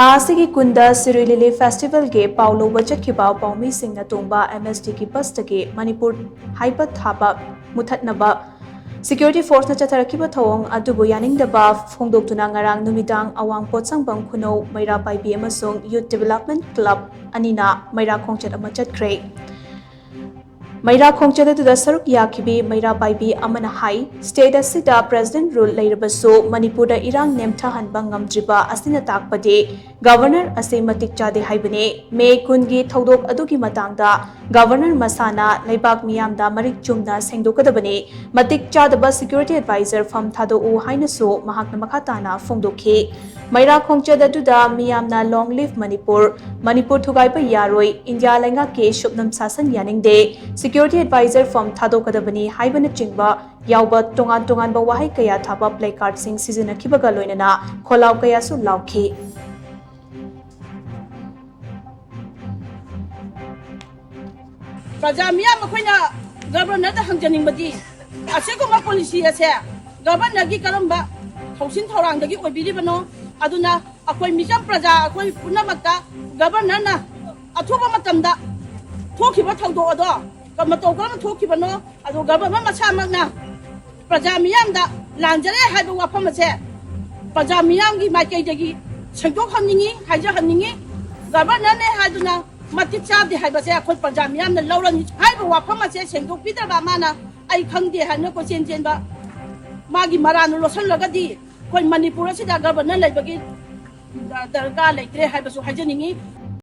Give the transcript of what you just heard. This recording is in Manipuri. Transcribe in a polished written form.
ASIGI Kunda Sirui Lily Festival ge PAOLOUBA CHATKHIBA PAOMEE SINGNA TONGBA MST ki bus ge Manipur HAIBA THABA MUTHATNABA Security Force na CHATHARAKHIBA THOUONG ADUBU YANINGDABA PHONGDOKTUNA NGARANG NUMIDANG Awang Potsangbam Khunou Meira PAIBI AMASUNG Youth Development Club ANINA Meira Khongchat ama Chatkhre Meira Khongchat adu saruk yakibi Meira PAIBI amana hai state asida president rule leirabasu Manipur da irang nemtha hanba ngamdriba asina takpade governor ase matik chade haibane me kungi thodok adugi matangda governor masana leibak miyamda marik chumna sengdokadabane matik chadaba security advisor from thado u hainasu mahakna makhatana phongdokhi Meira Khongchat aduda miyamna long live Manipur thugaiba yaroi India lenga ke shubnam sasan yaningde Security Advisor from Thadokadabani Haibana Chingba Yauba Tongan ba Wahei Kaya Thapa placard sing season Kibaga Loinana Kolau Kaya Su Lauki Pajamia Makwina Governor the Hanjaning Badi Asekoma policy as here Governor Gikaramba Housing Torang the Git will be Libano Aduna Akoi Mission Praja Akoi Punamata Governor Atuba Matanda talking about how Kamato talking about no, government Machamana Pajamiam da Lanjare had a wapamate Pajamiangi Makegi Sanko Haningi Haja Haningi Governor Haduna Maticha the Haibasa called Pajamiam the Lauren Haiba wapamate Sanko Peter Bamana I come there had no consent ba Magi Marano Losan Lagadi when Manipur governor like the Gala like they have so Hajaningi